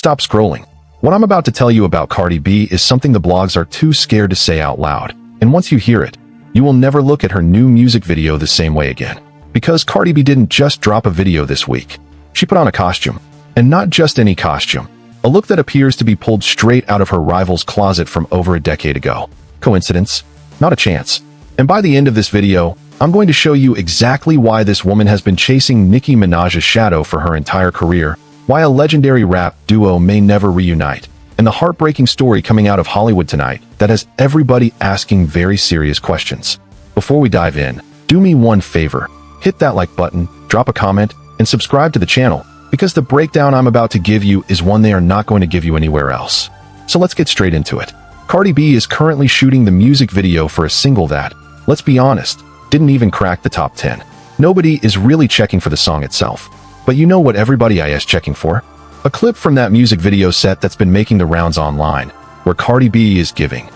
Stop scrolling. What I'm about to tell you about Cardi B is something the blogs are too scared to say out loud. And once you hear it, you will never look at her new music video the same way again. Because Cardi B didn't just drop a video this week. She put on a costume. And not just any costume. A look that appears to be pulled straight out of her rival's closet from over a decade ago. Coincidence? Not a chance. And by the end of this video, I'm going to show you exactly why this woman has been chasing Nicki Minaj's shadow for her entire career, why a legendary rap duo may never reunite, and the heartbreaking story coming out of Hollywood tonight that has everybody asking very serious questions. Before we dive in, do me one favor, hit that like button, drop a comment, and subscribe to the channel, because the breakdown I'm about to give you is one they are not going to give you anywhere else. So let's get straight into it. Cardi B is currently shooting the music video for a single that, let's be honest, didn't even crack the top 10. Nobody is really checking for the song itself. But you know what everybody is checking for? A clip from that music video set that's been making the rounds online, where Cardi B is giving.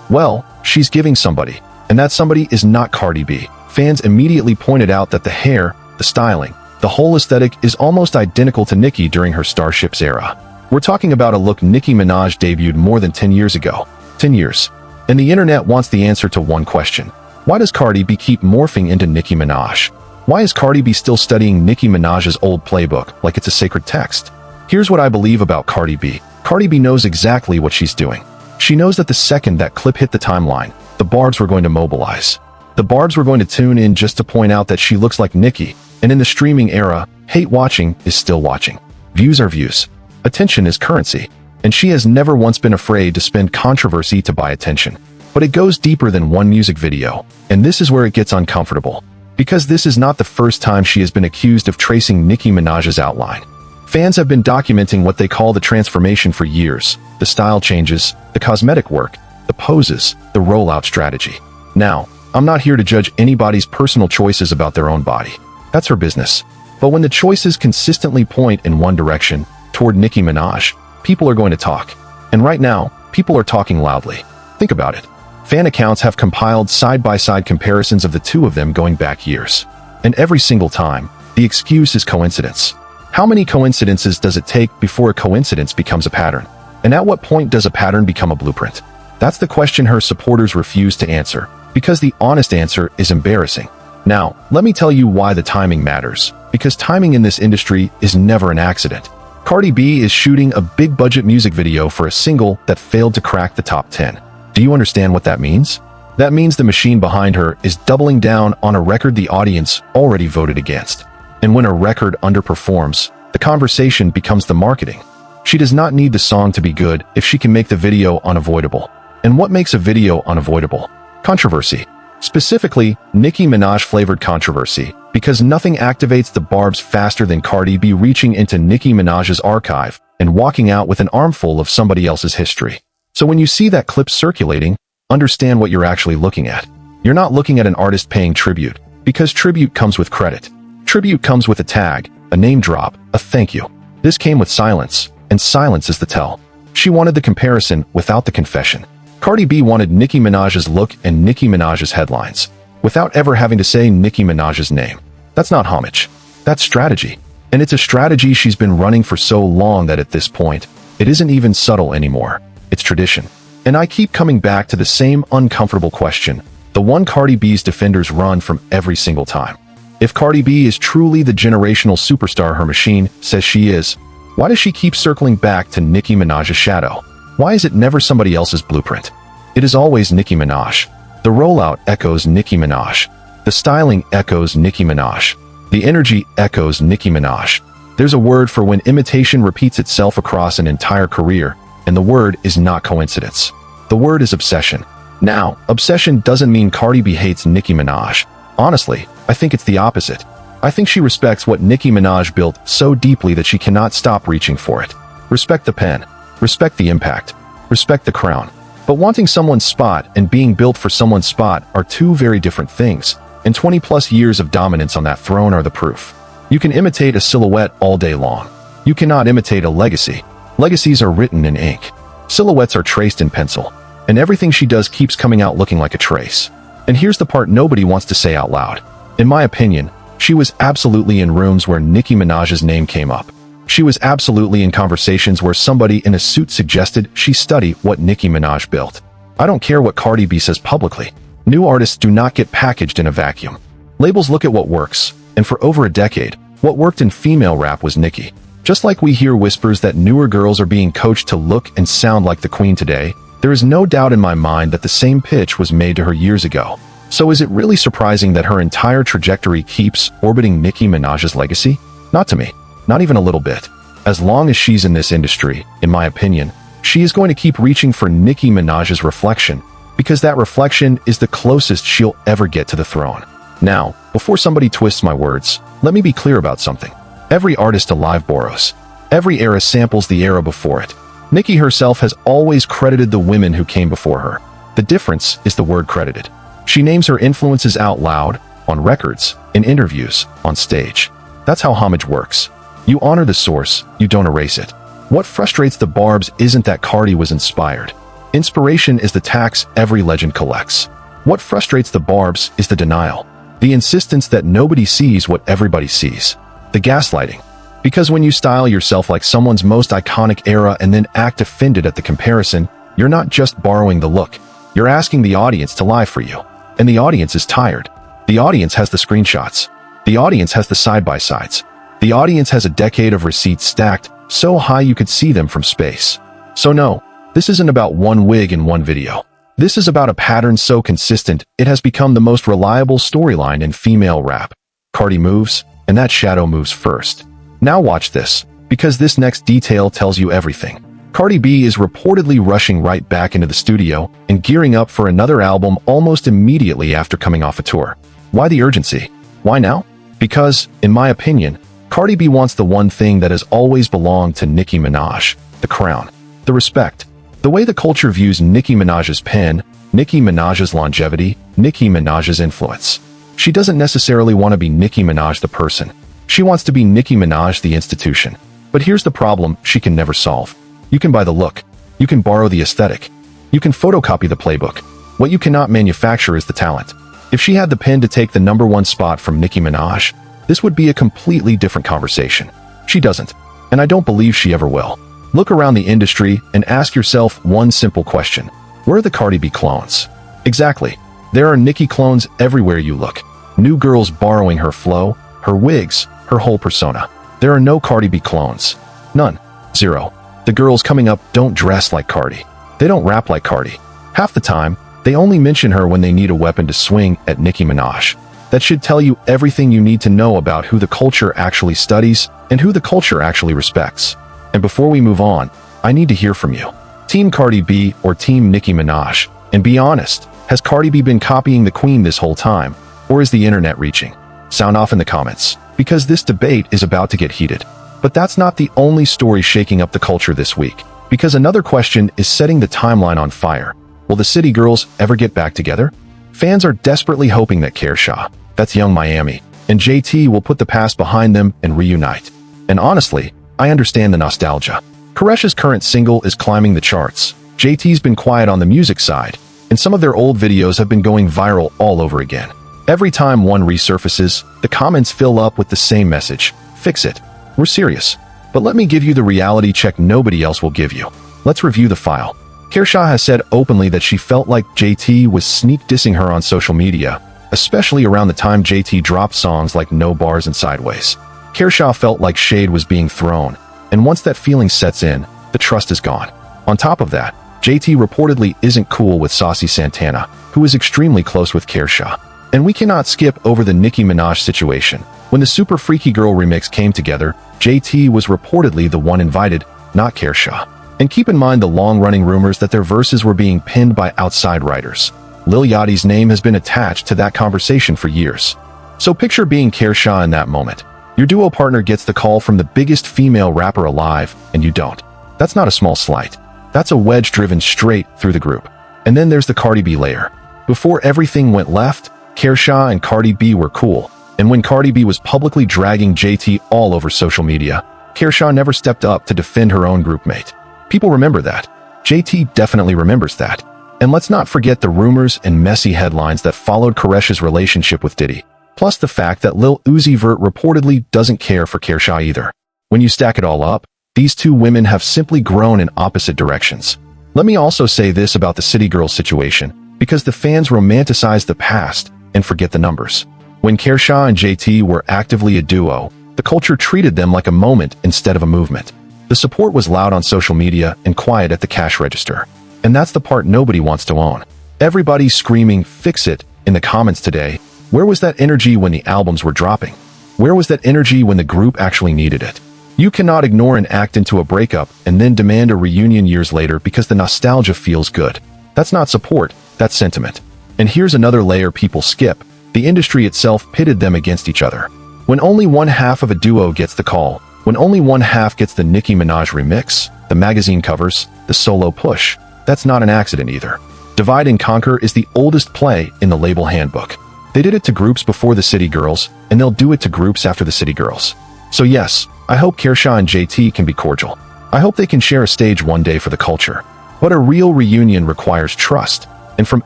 Well, she's giving somebody, and that somebody is not Cardi B. Fans immediately pointed out that the hair, the styling, the whole aesthetic is almost identical to Nicki during her Starships-era. We're talking about a look Nicki Minaj debuted more than 10 years ago. 10 years. And the internet wants the answer to one question. Why does Cardi B keep morphing into Nicki Minaj? Why is Cardi B still studying Nicki Minaj's old playbook like it's a sacred text? Here's what I believe about Cardi B. Cardi B knows exactly what she's doing. She knows that the second that clip hit the timeline, the Barbz were going to mobilize. The Barbz were going to tune in just to point out that she looks like Nicki, and in the streaming era, hate watching is still watching. Views are views. Attention is currency. And she has never once been afraid to spend controversy to buy attention. But it goes deeper than one music video, and this is where it gets uncomfortable. Because this is not the first time she has been accused of tracing Nicki Minaj's outline. Fans have been documenting what they call the transformation for years, the style changes, the cosmetic work, the poses, the rollout strategy. Now, I'm not here to judge anybody's personal choices about their own body. That's her business. But when the choices consistently point in one direction, toward Nicki Minaj, people are going to talk. And right now, people are talking loudly. Think about it. Fan accounts have compiled side-by-side comparisons of the two of them going back years. And every single time, the excuse is coincidence. How many coincidences does it take before a coincidence becomes a pattern? And at what point does a pattern become a blueprint? That's the question her supporters refuse to answer, because the honest answer is embarrassing. Now, let me tell you why the timing matters, because timing in this industry is never an accident. Cardi B is shooting a big-budget music video for a single that failed to crack the top 10. Do you understand what that means? That means the machine behind her is doubling down on a record the audience already voted against. And when a record underperforms, the conversation becomes the marketing. She does not need the song to be good if she can make the video unavoidable. And what makes a video unavoidable? Controversy. Specifically, Nicki Minaj-flavored controversy, because nothing activates the Barbz faster than Cardi B reaching into Nicki Minaj's archive and walking out with an armful of somebody else's history. So when you see that clip circulating, understand what you're actually looking at. You're not looking at an artist paying tribute, because tribute comes with credit. Tribute comes with a tag, a name drop, a thank you. This came with silence, and silence is the tell. She wanted the comparison without the confession. Cardi B wanted Nicki Minaj's look and Nicki Minaj's headlines, without ever having to say Nicki Minaj's name. That's not homage. That's strategy. And it's a strategy she's been running for so long that at this point, it isn't even subtle anymore. It's tradition. And I keep coming back to the same uncomfortable question, the one Cardi B's defenders run from every single time. If Cardi B is truly the generational superstar her machine says she is, why does she keep circling back to Nicki Minaj's shadow? Why is it never somebody else's blueprint? It is always Nicki Minaj. The rollout echoes Nicki Minaj. The styling echoes Nicki Minaj. The energy echoes Nicki Minaj. There's a word for when imitation repeats itself across an entire career, and the word is not coincidence. The word is obsession. Now, obsession doesn't mean Cardi B hates Nicki Minaj. Honestly, I think it's the opposite. I think she respects what Nicki Minaj built so deeply that she cannot stop reaching for it. Respect the pen. Respect the impact. Respect the crown. But wanting someone's spot and being built for someone's spot are two very different things, and 20+ years of dominance on that throne are the proof. You can imitate a silhouette all day long. You cannot imitate a legacy. Legacies are written in ink. Silhouettes are traced in pencil. And everything she does keeps coming out looking like a trace. And here's the part nobody wants to say out loud. In my opinion, she was absolutely in rooms where Nicki Minaj's name came up. She was absolutely in conversations where somebody in a suit suggested she study what Nicki Minaj built. I don't care what Cardi B says publicly. New artists do not get packaged in a vacuum. Labels look at what works, and for over a decade, what worked in female rap was Nicki. Just like we hear whispers that newer girls are being coached to look and sound like the queen today, there is no doubt in my mind that the same pitch was made to her years ago. So is it really surprising that her entire trajectory keeps orbiting Nicki Minaj's legacy? Not to me. Not even a little bit. As long as she's in this industry, in my opinion, she is going to keep reaching for Nicki Minaj's reflection, because that reflection is the closest she'll ever get to the throne. Now, before somebody twists my words, let me be clear about something. Every artist alive borrows. Every era samples the era before it. Nicki herself has always credited the women who came before her. The difference is the word credited. She names her influences out loud, on records, in interviews, on stage. That's how homage works. You honor the source, you don't erase it. What frustrates the Barbz isn't that Cardi was inspired. Inspiration is the tax every legend collects. What frustrates the Barbz is the denial. The insistence that nobody sees what everybody sees. The gaslighting. Because when you style yourself like someone's most iconic era and then act offended at the comparison, you're not just borrowing the look. You're asking the audience to lie for you. And the audience is tired. The audience has the screenshots. The audience has the side-by-sides. The audience has a decade of receipts stacked so high you could see them from space. So no, this isn't about one wig in one video. This is about a pattern so consistent it has become the most reliable storyline in female rap. Cardi moves, and that shadow moves first. Now watch this, because this next detail tells you everything. Cardi B is reportedly rushing right back into the studio and gearing up for another album almost immediately after coming off a tour. Why the urgency? Why now? Because, in my opinion, Cardi B wants the one thing that has always belonged to Nicki Minaj, the crown, the respect. The way the culture views Nicki Minaj's pen, Nicki Minaj's longevity, Nicki Minaj's influence. She doesn't necessarily want to be Nicki Minaj the person. She wants to be Nicki Minaj the institution. But here's the problem she can never solve. You can buy the look. You can borrow the aesthetic. You can photocopy the playbook. What you cannot manufacture is the talent. If she had the pen to take the #1 spot from Nicki Minaj, this would be a completely different conversation. She doesn't, and I don't believe she ever will. Look around the industry and ask yourself one simple question. Where are the Cardi B clones? Exactly. There are Nicki clones everywhere you look. New girls borrowing her flow, her wigs, her whole persona. There are no Cardi B clones. None. Zero. The girls coming up don't dress like Cardi. They don't rap like Cardi. Half the time, they only mention her when they need a weapon to swing at Nicki Minaj. That should tell you everything you need to know about who the culture actually studies and who the culture actually respects. And before we move on, I need to hear from you. Team Cardi B or Team Nicki Minaj? And be honest, has Cardi B been copying the queen this whole time? Or is the internet reaching? Sound off in the comments, because this debate is about to get heated. But that's not the only story shaking up the culture this week, because another question is setting the timeline on fire. Will the City Girls ever get back together? Fans are desperately hoping that Kershaw, that's Young Miami, and JT will put the past behind them and reunite. And honestly, I understand the nostalgia. Koresh's current single is climbing the charts. JT's been quiet on the music side, and some of their old videos have been going viral all over again. Every time one resurfaces, the comments fill up with the same message. Fix it. We're serious. But let me give you the reality check nobody else will give you. Let's review the file. Kershaw has said openly that she felt like JT was sneak dissing her on social media, especially around the time JT dropped songs like No Bars and Sideways. Kershaw felt like shade was being thrown, and once that feeling sets in, the trust is gone. On top of that, JT reportedly isn't cool with Saucy Santana, who is extremely close with Kershaw. And we cannot skip over the Nicki Minaj situation. When the Super Freaky Girl remix came together, JT was reportedly the one invited, not Kershaw. And keep in mind the long-running rumors that their verses were being pinned by outside writers. Lil Yachty's name has been attached to that conversation for years. So picture being Kershaw in that moment. Your duo partner gets the call from the biggest female rapper alive, and you don't. That's not a small slight. That's a wedge driven straight through the group. And then there's the Cardi B layer. Before everything went left, Kershaw and Cardi B were cool. And when Cardi B was publicly dragging JT all over social media, Kershaw never stepped up to defend her own groupmate. People remember that. JT definitely remembers that. And let's not forget the rumors and messy headlines that followed Koresh's relationship with Diddy. Plus the fact that Lil Uzi Vert reportedly doesn't care for Kershaw either. When you stack it all up, these two women have simply grown in opposite directions. Let me also say this about the City Girls situation, because the fans romanticize the past and forget the numbers. When Kershaw and JT were actively a duo, the culture treated them like a moment instead of a movement. The support was loud on social media and quiet at the cash register. And that's the part nobody wants to own. Everybody's screaming, "Fix it," in the comments today. Where was that energy when the albums were dropping? Where was that energy when the group actually needed it? You cannot ignore an act into a breakup and then demand a reunion years later because the nostalgia feels good. That's not support, that's sentiment. And here's another layer people skip. The industry itself pitted them against each other. When only one half of a duo gets the call, when only one half gets the Nicki Minaj remix, the magazine covers, the solo push, that's not an accident either. Divide and conquer is the oldest play in the label handbook. They did it to groups before the City Girls, and they'll do it to groups after the City Girls. So yes, I hope Kershaw and JT can be cordial. I hope they can share a stage one day for the culture. But a real reunion requires trust, and from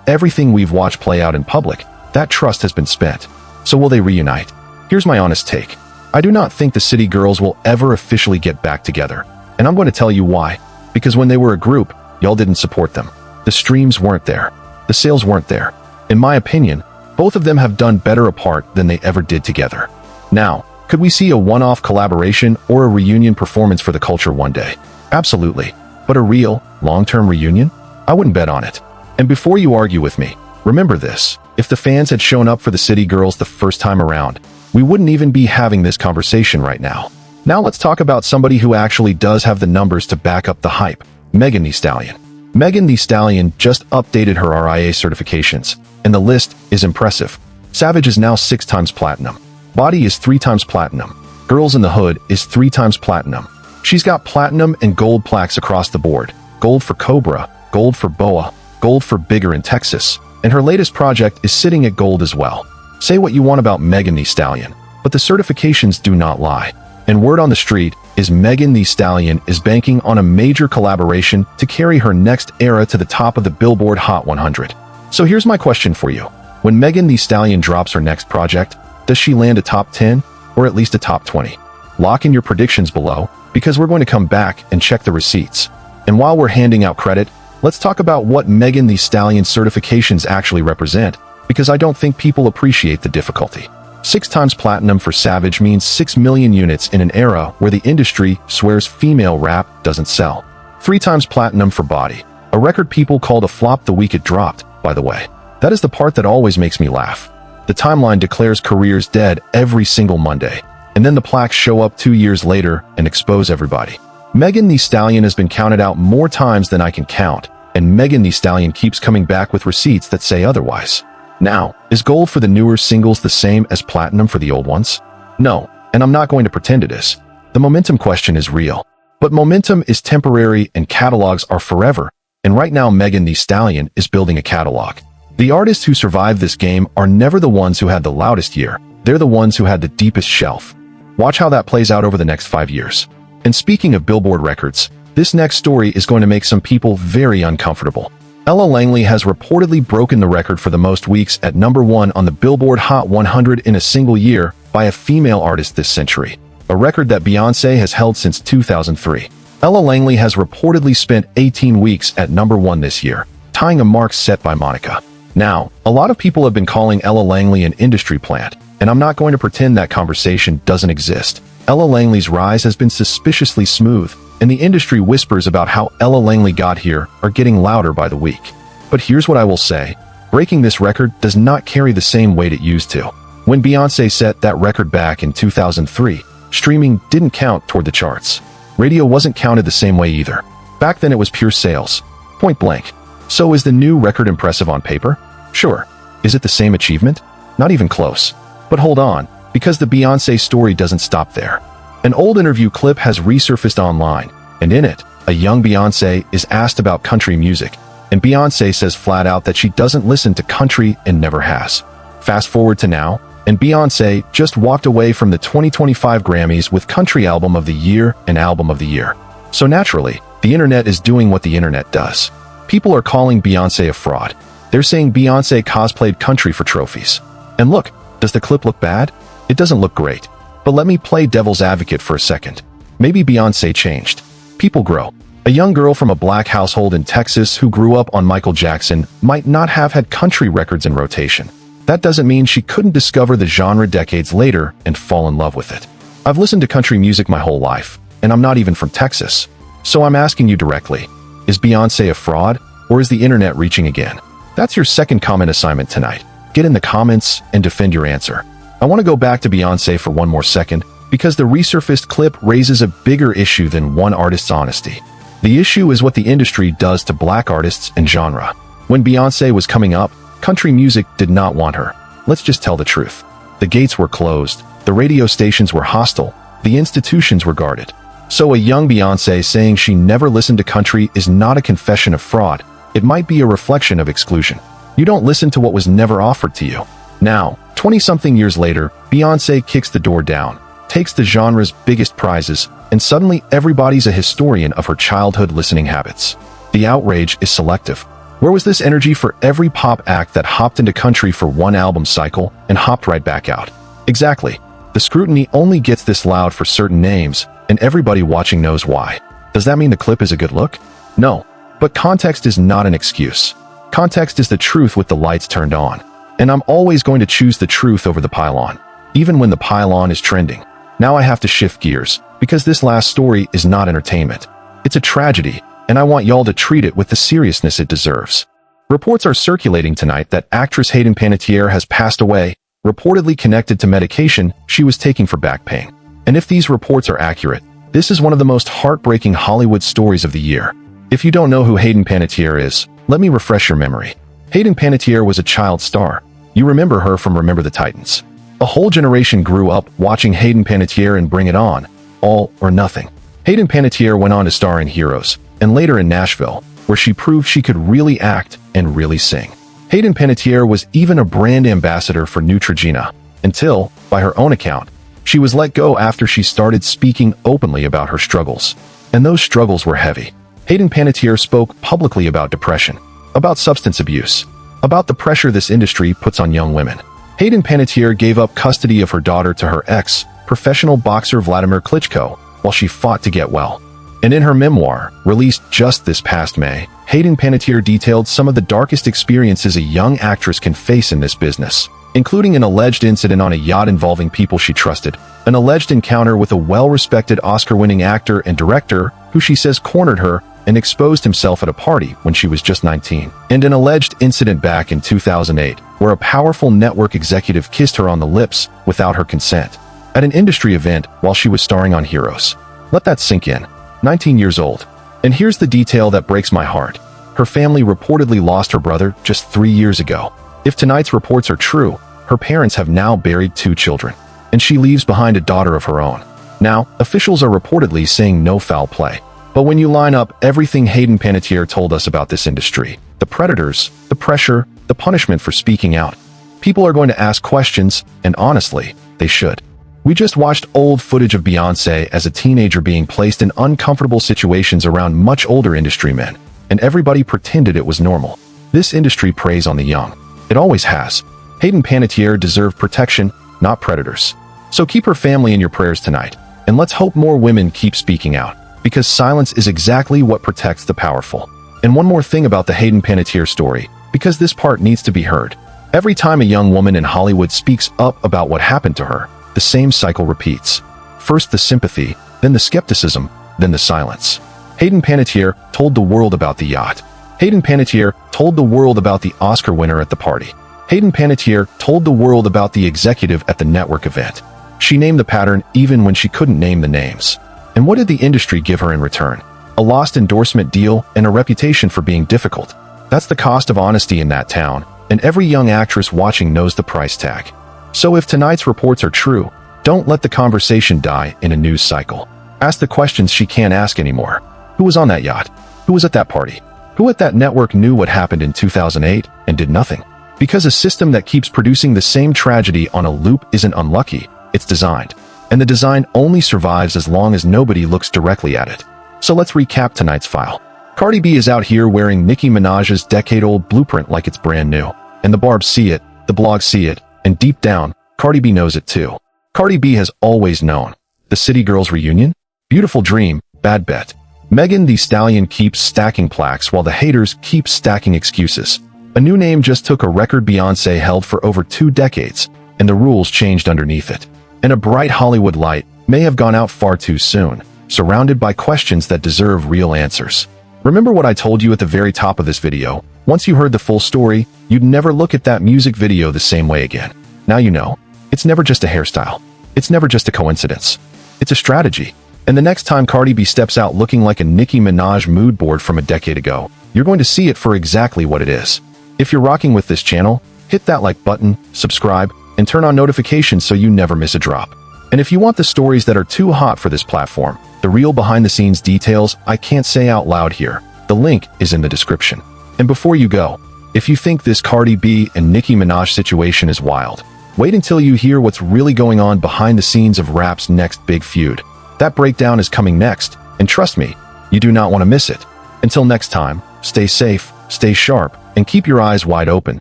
everything we've watched play out in public, that trust has been spent. So will they reunite? Here's my honest take. I do not think the City Girls will ever officially get back together, and I'm going to tell you why. Because when they were a group, y'all didn't support them. The streams weren't there. The sales weren't there. In my opinion, both of them have done better apart than they ever did together. Now, could we see a one-off collaboration or a reunion performance for the culture one day? Absolutely. But a real, long-term reunion? I wouldn't bet on it. And before you argue with me, remember this. If the fans had shown up for the City Girls the first time around, we wouldn't even be having this conversation right now. Now let's talk about somebody who actually does have the numbers to back up the hype. Megan Thee Stallion. Megan Thee Stallion just updated her RIAA certifications, and the list is impressive. Savage is now 6 times platinum. Body is 3 times platinum. Girls in the Hood is 3 times platinum. She's got platinum and gold plaques across the board. Gold for Cobra, gold for Boa, gold for Bigger in Texas, and her latest project is sitting at gold as well. Say what you want about Megan Thee Stallion, but the certifications do not lie. And word on the street is Megan Thee Stallion is banking on a major collaboration to carry her next era to the top of the Billboard Hot 100. So here's my question for you. When Megan Thee Stallion drops her next project, does she land a top 10 or at least a top 20? Lock in your predictions below because we're going to come back and check the receipts. And while we're handing out credit, let's talk about what Megan Thee Stallion certifications actually represent, because I don't think people appreciate the difficulty. 6 times platinum for Savage means 6 million units in an era where the industry swears female rap doesn't sell. 3 times platinum for Body, a record people called a flop the week it dropped, by the way. That is the part that always makes me laugh. The timeline declares careers dead every single Monday, and then the plaques show up 2 years later and expose everybody. Megan Thee Stallion has been counted out more times than I can count, and Megan Thee Stallion keeps coming back with receipts that say otherwise. Now, is gold for the newer singles the same as platinum for the old ones? No, and I'm not going to pretend it is. The momentum question is real. But momentum is temporary and catalogs are forever, and right now Megan Thee Stallion is building a catalog. The artists who survive this game are never the ones who had the loudest year, they're the ones who had the deepest shelf. Watch how that plays out over the next 5 years. And speaking of Billboard records, this next story is going to make some people very uncomfortable. Ella Langley has reportedly broken the record for the most weeks at #1 on the Billboard Hot 100 in a single year by a female artist this century, a record that Beyoncé has held since 2003. Ella Langley has reportedly spent 18 weeks at #1 this year, tying a mark set by Monica. Now, a lot of people have been calling Ella Langley an industry plant, and I'm not going to pretend that conversation doesn't exist. Ella Langley's rise has been suspiciously smooth, and the industry whispers about how Ella Langley got here are getting louder by the week. But here's what I will say. Breaking this record does not carry the same weight it used to. When Beyoncé set that record back in 2003, streaming didn't count toward the charts. Radio wasn't counted the same way either. Back then it was pure sales. Point blank. So is the new record impressive on paper? Sure. Is it the same achievement? Not even close. But hold on, because the Beyoncé story doesn't stop there. An old interview clip has resurfaced online, and in it, a young Beyoncé is asked about country music, and Beyoncé says flat out that she doesn't listen to country and never has. Fast forward to now, and Beyoncé just walked away from the 2025 Grammys with Country Album of the Year and Album of the Year. So naturally, the internet is doing what the internet does. People are calling Beyoncé a fraud. They're saying Beyoncé cosplayed country for trophies. And look, does the clip look bad? It doesn't look great. But let me play devil's advocate for a second. Maybe Beyoncé changed. People grow. A young girl from a black household in Texas who grew up on Michael Jackson might not have had country records in rotation. That doesn't mean she couldn't discover the genre decades later and fall in love with it. I've listened to country music my whole life, and I'm not even from Texas. So I'm asking you directly, is Beyoncé a fraud, or is the internet reaching again? That's your second comment assignment tonight. Get in the comments and defend your answer. I want to go back to Beyoncé for one more second, because the resurfaced clip raises a bigger issue than one artist's honesty. The issue is what the industry does to black artists and genre. When Beyoncé was coming up, country music did not want her. Let's just tell the truth. The gates were closed, the radio stations were hostile, the institutions were guarded. So a young Beyoncé saying she never listened to country is not a confession of fraud. It might be a reflection of exclusion. You don't listen to what was never offered to you. Now, 20-something years later, Beyoncé kicks the door down, takes the genre's biggest prizes, and suddenly everybody's a historian of her childhood listening habits. The outrage is selective. Where was this energy for every pop act that hopped into country for one album cycle and hopped right back out? Exactly. The scrutiny only gets this loud for certain names, and everybody watching knows why. Does that mean the clip is a good look? No. But context is not an excuse. Context is the truth with the lights turned on. And I'm always going to choose the truth over the pylon, even when the pylon is trending. Now I have to shift gears, because this last story is not entertainment. It's a tragedy, and I want y'all to treat it with the seriousness it deserves. Reports are circulating tonight that actress Hayden Panettiere has passed away, reportedly connected to medication she was taking for back pain. And if these reports are accurate, this is one of the most heartbreaking Hollywood stories of the year. If you don't know who Hayden Panettiere is, let me refresh your memory. Hayden Panettiere was a child star. You remember her from Remember the Titans. A whole generation grew up watching Hayden Panettiere and Bring It On, All or Nothing. Hayden Panettiere went on to star in Heroes, and later in Nashville, where she proved she could really act and really sing. Hayden Panettiere was even a brand ambassador for Neutrogena, until, by her own account, she was let go after she started speaking openly about her struggles. And those struggles were heavy. Hayden Panettiere spoke publicly about depression, about substance abuse, about the pressure this industry puts on young women. Hayden Panettiere gave up custody of her daughter to her ex, professional boxer Vladimir Klitschko, while she fought to get well. And in her memoir, released just this past May, Hayden Panettiere detailed some of the darkest experiences a young actress can face in this business, including an alleged incident on a yacht involving people she trusted, an alleged encounter with a well-respected Oscar-winning actor and director who she says cornered her and exposed himself at a party when she was just 19, and an alleged incident back in 2008 where a powerful network executive kissed her on the lips without her consent at an industry event while she was starring on Heroes. Let that sink in. 19 years old. And here's the detail that breaks my heart. Her family reportedly lost her brother just 3 years ago. If tonight's reports are true, her parents have now buried 2 children, and she leaves behind a daughter of her own. Now, officials are reportedly saying no foul play. But when you line up everything Hayden Panettiere told us about this industry, the predators, the pressure, the punishment for speaking out, people are going to ask questions, and honestly, they should. We just watched old footage of Beyoncé as a teenager being placed in uncomfortable situations around much older industry men, and everybody pretended it was normal. This industry preys on the young. It always has. Hayden Panettiere deserved protection, not predators. So keep her family in your prayers tonight, and let's hope more women keep speaking out, because silence is exactly what protects the powerful. And one more thing about the Hayden Panettiere story, because this part needs to be heard. Every time a young woman in Hollywood speaks up about what happened to her, the same cycle repeats. First the sympathy, then the skepticism, then the silence. Hayden Panettiere told the world about the yacht. Hayden Panettiere told the world about the Oscar winner at the party. Hayden Panettiere told the world about the executive at the network event. She named the pattern even when she couldn't name the names. And what did the industry give her in return? A lost endorsement deal and a reputation for being difficult. That's the cost of honesty in that town, and every young actress watching knows the price tag. So if tonight's reports are true, don't let the conversation die in a news cycle. Ask the questions she can't ask anymore. Who was on that yacht? Who was at that party? Who at that network knew what happened in 2008 and did nothing? Because a system that keeps producing the same tragedy on a loop isn't unlucky, it's designed. And the design only survives as long as nobody looks directly at it. So let's recap tonight's file. Cardi B is out here wearing Nicki Minaj's decade-old blueprint like it's brand new. And the Barbz see it, the blogs see it, and deep down, Cardi B knows it too. Cardi B has always known. The City Girls reunion? Beautiful dream, bad bet. Megan Thee Stallion keeps stacking plaques while the haters keep stacking excuses. A new name just took a record Beyoncé held for over 2 decades, and the rules changed underneath it. And a bright Hollywood light may have gone out far too soon, surrounded by questions that deserve real answers. Remember what I told you at the very top of this video? Once you heard the full story, you'd never look at that music video the same way again. Now you know. It's never just a hairstyle. It's never just a coincidence. It's a strategy. And the next time Cardi B steps out looking like a Nicki Minaj mood board from a decade ago, you're going to see it for exactly what it is. If you're rocking with this channel, hit that like button, subscribe, and turn on notifications so you never miss a drop. And if you want the stories that are too hot for this platform, the real behind-the-scenes details I can't say out loud here, the link is in the description. And before you go, if you think this Cardi B and Nicki Minaj situation is wild, wait until you hear what's really going on behind the scenes of rap's next big feud. That breakdown is coming next, and trust me, you do not want to miss it. Until next time, stay safe, stay sharp, and keep your eyes wide open,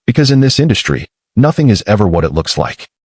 because in this industry, nothing is ever what it looks like.